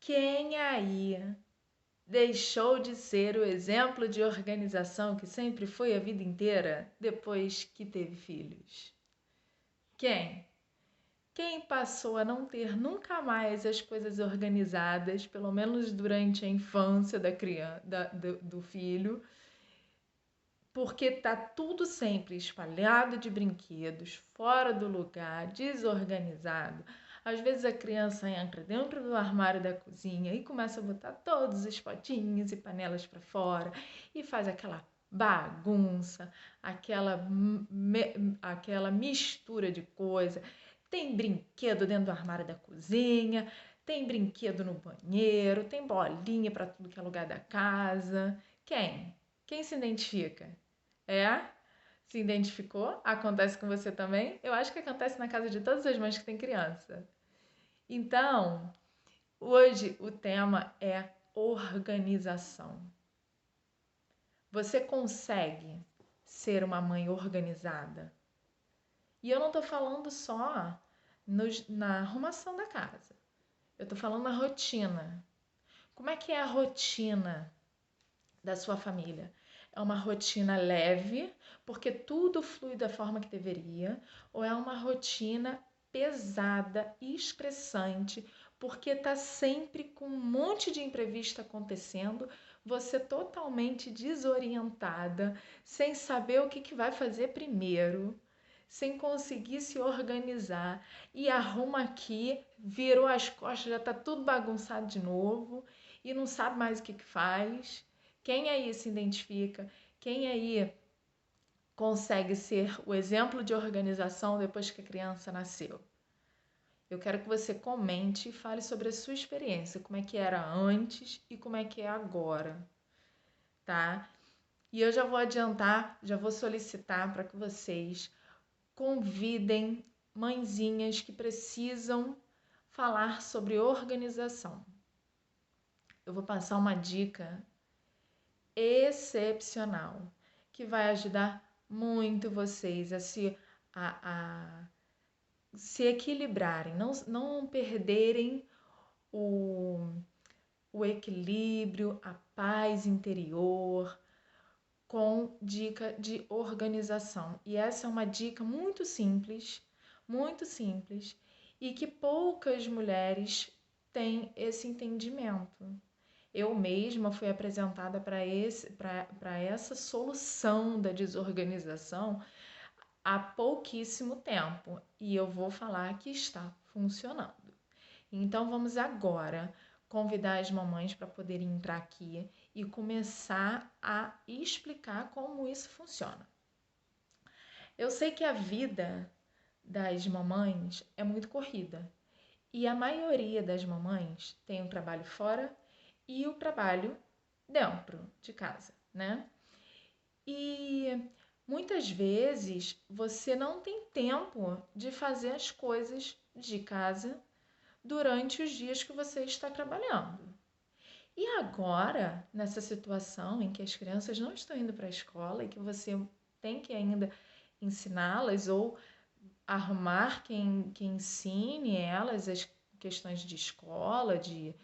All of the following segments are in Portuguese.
Quem aí deixou de ser o exemplo de organização que sempre foi a vida inteira depois que teve filhos? Quem? Quem passou a não ter nunca mais as coisas organizadas, pelo menos durante a infância da criança, do filho, porque tá tudo sempre espalhado de brinquedos, fora do lugar, desorganizado. Às vezes a criança entra dentro do armário da cozinha e começa a botar todos os potinhos e panelas para fora e faz aquela bagunça, aquela mistura de coisa. Tem brinquedo dentro do armário da cozinha, tem brinquedo no banheiro, tem bolinha para tudo que é lugar da casa. Quem? Quem se identifica? É? Se identificou? Acontece com você também? Eu acho que acontece na casa de todas as mães que têm criança. Então, hoje o tema é organização. Você consegue ser uma mãe organizada? E eu não estou falando só na arrumação da casa. Eu estou falando na rotina. Como é que é a rotina da sua família? É uma rotina leve, porque tudo flui da forma que deveria, ou é uma rotina pesada e estressante, porque está sempre com um monte de imprevisto acontecendo, você totalmente desorientada, sem saber o que vai fazer primeiro, sem conseguir se organizar e arruma aqui, virou as costas, já está tudo bagunçado de novo e não sabe mais o que faz. Quem aí se identifica? Quem aí consegue ser o exemplo de organização depois que a criança nasceu? Eu quero que você comente e fale sobre a sua experiência, como é que era antes e como é que é agora, tá? E eu já vou adiantar, já vou solicitar para que vocês convidem mãezinhas que precisam falar sobre organização. Eu vou passar uma dica excepcional que vai ajudar muito vocês a se equilibrarem, não perderem o, o equilíbrio, a paz interior com dica de organização. E essa é uma dica muito simples e que poucas mulheres têm esse entendimento. Eu mesma fui apresentada para essa solução da desorganização há pouquíssimo tempo e eu vou falar que está funcionando. Então vamos agora convidar as mamães para poderem entrar aqui e começar a explicar como isso funciona. Eu sei que a vida das mamães é muito corrida e a maioria das mamães tem um trabalho fora e o trabalho dentro de casa, né? E muitas vezes você não tem tempo de fazer as coisas de casa durante os dias que você está trabalhando. E agora, nessa situação em que as crianças não estão indo para a escola e que você tem que ainda ensiná-las ou arrumar quem ensine elas as questões de escola, de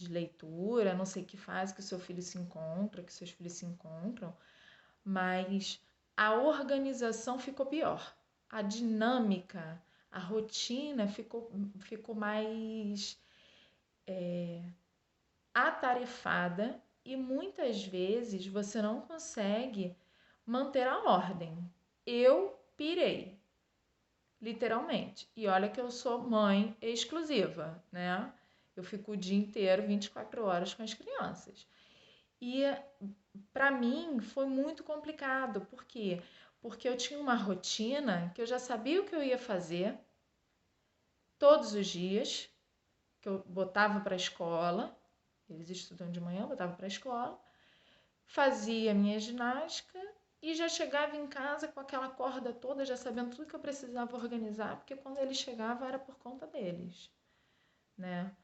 leitura, não sei que fase que o seu filho se encontra, que seus filhos se encontram, mas a organização ficou pior. A dinâmica, a rotina ficou mais atarefada e muitas vezes você não consegue manter a ordem. Eu pirei, literalmente. E olha que eu sou mãe exclusiva, né? Eu fico o dia inteiro, 24 horas com as crianças. E para mim foi muito complicado. Por quê? Porque eu tinha uma rotina que eu já sabia o que eu ia fazer todos os dias, que eu botava para a escola. Eles estudam de manhã, eu botava para a escola, fazia minha ginástica e já chegava em casa com aquela corda toda, já sabendo tudo que eu precisava organizar, porque quando eles chegavam era por conta deles, né?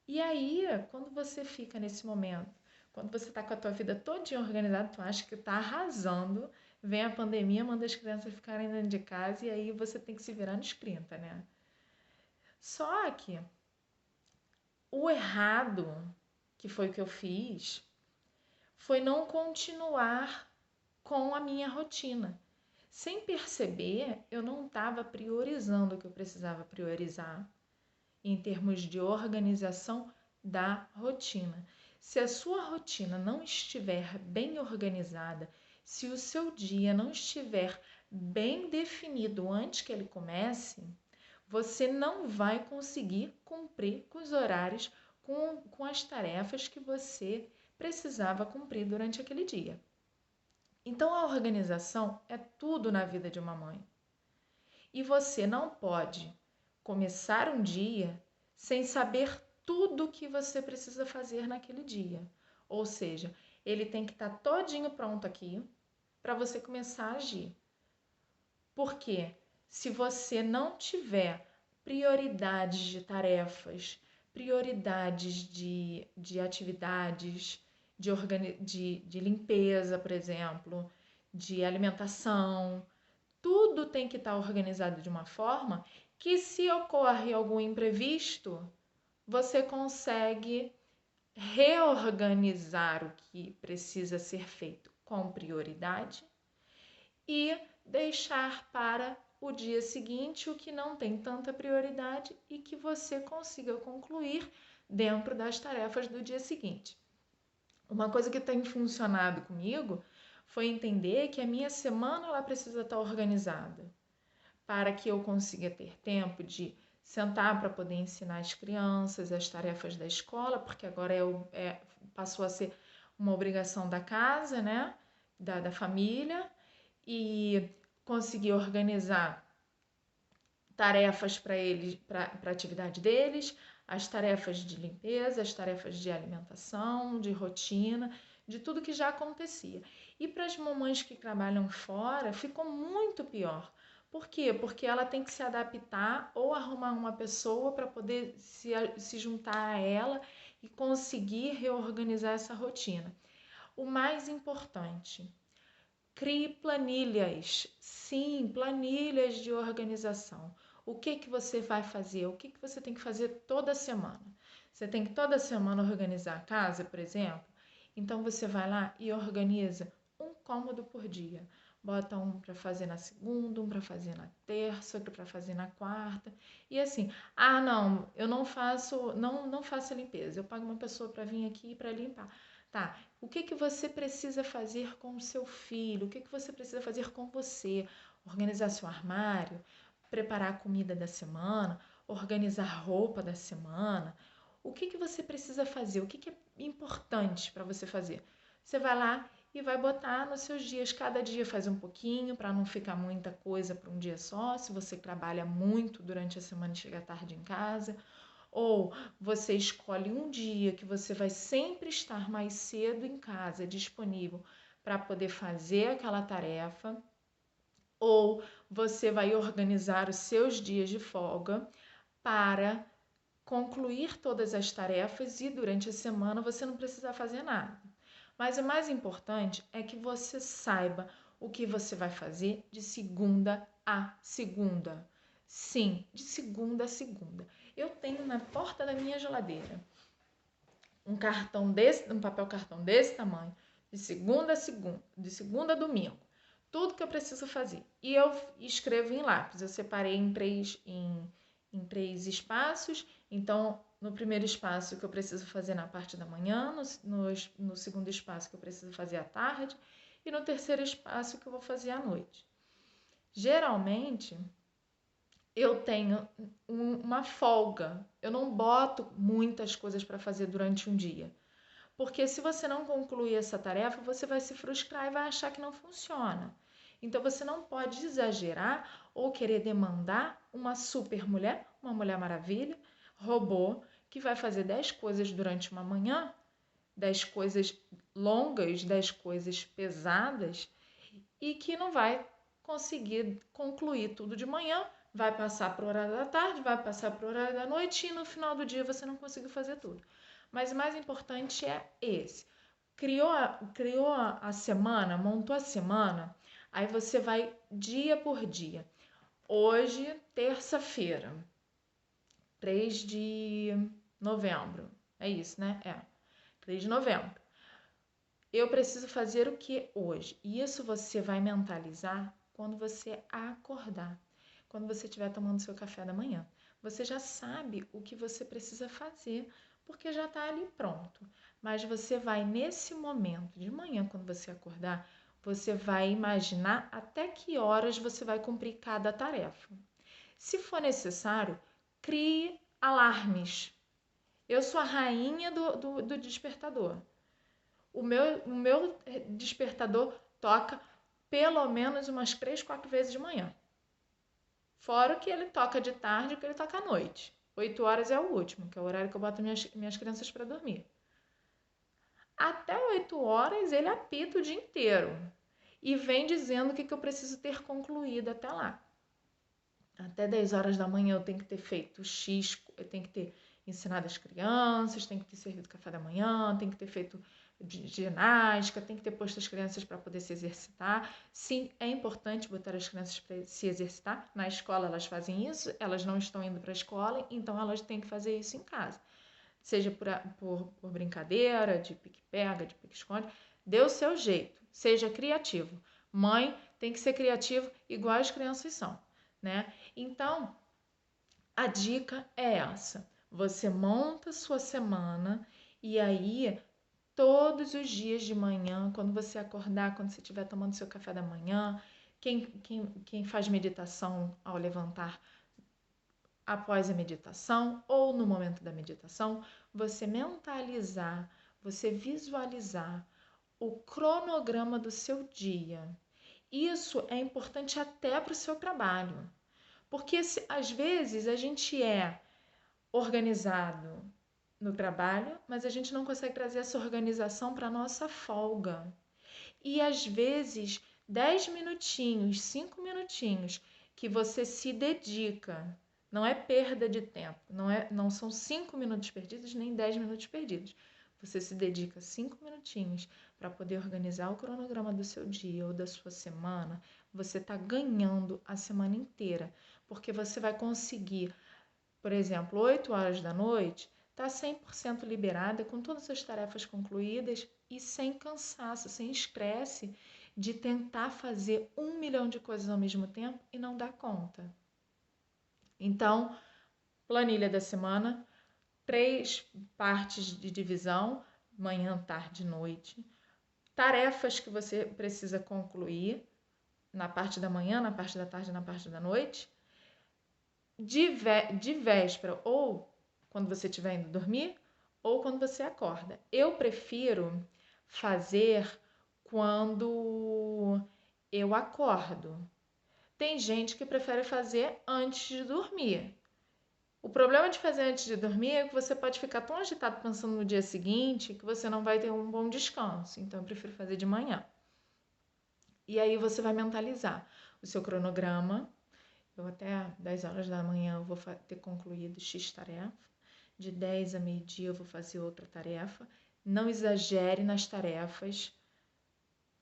E aí, quando você fica nesse momento, quando você está com a tua vida todinha organizada, tu acha que está arrasando, vem a pandemia, manda as crianças ficarem dentro de casa e aí você tem que se virar nos 30, né? Só que O errado, que foi o que eu fiz, foi não continuar com a minha rotina. Sem perceber, eu não estava priorizando o que eu precisava priorizar em termos de organização da rotina. Se a sua rotina não estiver bem organizada, se o seu dia não estiver bem definido antes que ele comece, você não vai conseguir cumprir com os horários, com as tarefas que você precisava cumprir durante aquele dia. Então, a organização é tudo na vida de uma mãe. E você não pode começar um dia sem saber tudo o que você precisa fazer naquele dia. Ou seja, ele tem que estar todinho pronto aqui para você começar a agir. Porque se você não tiver prioridades de tarefas, prioridades de atividades, de limpeza, por exemplo, de alimentação, tudo tem que estar organizado de uma forma que, se ocorre algum imprevisto, você consegue reorganizar o que precisa ser feito com prioridade e deixar para o dia seguinte o que não tem tanta prioridade e que você consiga concluir dentro das tarefas do dia seguinte. Uma coisa que tem funcionado comigo foi entender que a minha semana ela precisa estar organizada para que eu consiga ter tempo de sentar para poder ensinar as crianças as tarefas da escola, porque agora passou a ser uma obrigação da casa, né? Da família, e conseguir organizar tarefas para eles, para a atividade deles, as tarefas de limpeza, as tarefas de alimentação, de rotina, de tudo que já acontecia. E para as mamães que trabalham fora, ficou muito pior. Por quê? Porque ela tem que se adaptar ou arrumar uma pessoa para poder se juntar a ela e conseguir reorganizar essa rotina. O mais importante, crie planilhas. Sim, planilhas de organização. O que você vai fazer? O que você tem que fazer toda semana? Você tem que toda semana organizar a casa, por exemplo? Então você vai lá e organiza um cômodo por dia. Bota um para fazer na segunda, um para fazer na terça, outro para fazer na quarta. E assim, não, eu não faço a limpeza. Eu pago uma pessoa para vir aqui para limpar. Tá, o que você precisa fazer com o seu filho? O que você precisa fazer com você? Organizar seu armário, preparar a comida da semana, organizar a roupa da semana. O que você precisa fazer? O que é importante para você fazer? Você vai lá e vai botar nos seus dias. Cada dia faz um pouquinho para não ficar muita coisa para um dia só. Se você trabalha muito durante a semana e chega tarde em casa. Ou você escolhe um dia que você vai sempre estar mais cedo em casa, disponível para poder fazer aquela tarefa. Ou você vai organizar os seus dias de folga para concluir todas as tarefas e durante a semana você não precisa fazer nada. Mas o mais importante é que você saiba o que você vai fazer de segunda a segunda. Sim, de segunda a segunda. Eu tenho na porta da minha geladeira um papel cartão desse tamanho, de segunda a segunda, de segunda a domingo. Tudo que eu preciso fazer. E eu escrevo em lápis. Eu separei em três espaços. Então, no primeiro espaço que eu preciso fazer na parte da manhã, no segundo espaço que eu preciso fazer à tarde e no terceiro espaço que eu vou fazer à noite. Geralmente, eu tenho uma folga. Eu não boto muitas coisas para fazer durante um dia. Porque se você não concluir essa tarefa, você vai se frustrar e vai achar que não funciona. Então você não pode exagerar ou querer demandar uma super mulher, uma mulher maravilha, robô, que vai fazer 10 coisas durante uma manhã, 10 coisas longas, 10 coisas pesadas, e que não vai conseguir concluir tudo de manhã, vai passar para o horário da tarde, vai passar para o horário da noite e no final do dia você não conseguiu fazer tudo. Mas o mais importante é esse. Criou a semana, montou a semana, aí você vai dia por dia. Hoje, terça-feira, 3 de novembro. É isso, né? 3 de novembro. Eu preciso fazer o que hoje? E isso você vai mentalizar quando você acordar. Quando você estiver tomando seu café da manhã. Você já sabe o que você precisa fazer, porque já está ali pronto. Mas você vai, nesse momento de manhã, quando você acordar, você vai imaginar até que horas você vai cumprir cada tarefa. Se for necessário, crie alarmes. Eu sou a rainha do despertador. O meu despertador toca pelo menos umas 3, 4 vezes de manhã. Fora o que ele toca de tarde e o que ele toca à noite. 8 horas é o último, que é o horário que eu boto minhas crianças para dormir. Até 8 horas ele apita o dia inteiro. E vem dizendo o que eu preciso ter concluído até lá. Até 10 horas da manhã eu tenho que ter feito X, eu tenho que ter ensinado as crianças, tenho que ter servido café da manhã, tenho que ter feito ginástica, tenho que ter posto as crianças para poder se exercitar. Sim, é importante botar as crianças para se exercitar. Na escola elas fazem isso, elas não estão indo para a escola, então elas têm que fazer isso em casa. Seja por brincadeira, de pique-pega, de pique-esconde, dê o seu jeito, seja criativo. Mãe tem que ser criativo igual as crianças são, né? Então, a dica é essa. Você monta sua semana e aí todos os dias de manhã, quando você acordar, quando você estiver tomando seu café da manhã, quem faz meditação ao levantar após a meditação ou no momento da meditação, você mentalizar, você visualizar o cronograma do seu dia. Isso é importante até para o seu trabalho, porque às vezes a gente é organizado no trabalho, mas a gente não consegue trazer essa organização para a nossa folga. E às vezes, 10 minutinhos, 5 minutinhos que você se dedica, não é perda de tempo, não são 5 minutos perdidos nem 10 minutos perdidos. Você se dedica 5 minutinhos para poder organizar o cronograma do seu dia ou da sua semana, você está ganhando a semana inteira, porque você vai conseguir, por exemplo, 8 horas da noite, está 100% liberada, com todas as tarefas concluídas e sem cansaço, sem estresse de tentar fazer 1 milhão de coisas ao mesmo tempo e não dar conta. Então, planilha da semana, 3 partes de divisão, manhã, tarde e noite. Tarefas que você precisa concluir na parte da manhã, na parte da tarde e na parte da noite. De véspera, ou quando você estiver indo dormir, ou quando você acorda. Eu prefiro fazer quando eu acordo. Tem gente que prefere fazer antes de dormir. O problema de fazer antes de dormir é que você pode ficar tão agitado pensando no dia seguinte que você não vai ter um bom descanso. Então, eu prefiro fazer de manhã. E aí você vai mentalizar o seu cronograma. Eu até 10 horas da manhã eu vou ter concluído X tarefa. De 10 a meio-dia eu vou fazer outra tarefa. Não exagere nas tarefas.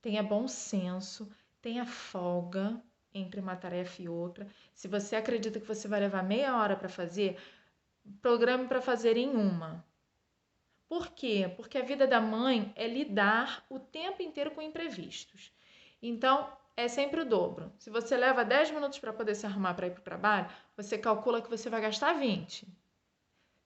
Tenha bom senso. Tenha folga entre uma tarefa e outra. Se você acredita que você vai levar meia hora para fazer, programe para fazer em uma. Por quê? Porque a vida da mãe é lidar o tempo inteiro com imprevistos. Então, é sempre o dobro. Se você leva 10 minutos para poder se arrumar para ir para o trabalho, você calcula que você vai gastar 20.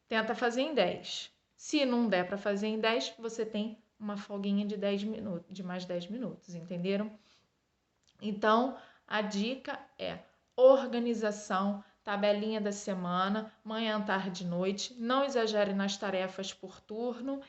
Tenta fazer em 10. Se não der para fazer em 10, você tem uma folguinha de 10 minutos, de mais 10 minutos, entenderam? Então, a dica é organização, tabelinha da semana, manhã, tarde e noite. Não exagere nas tarefas por turno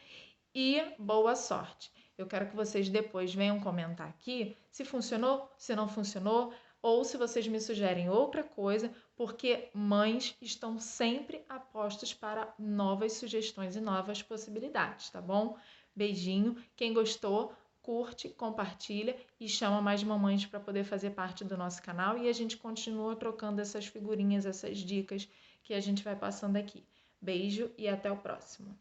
e boa sorte. Eu quero que vocês depois venham comentar aqui se funcionou, se não funcionou, ou se vocês me sugerem outra coisa, porque mães estão sempre a postos para novas sugestões e novas possibilidades, tá bom? Beijinho. Quem gostou, curte, compartilha e chama mais mamães para poder fazer parte do nosso canal e a gente continua trocando essas figurinhas, essas dicas que a gente vai passando aqui. Beijo e até o próximo.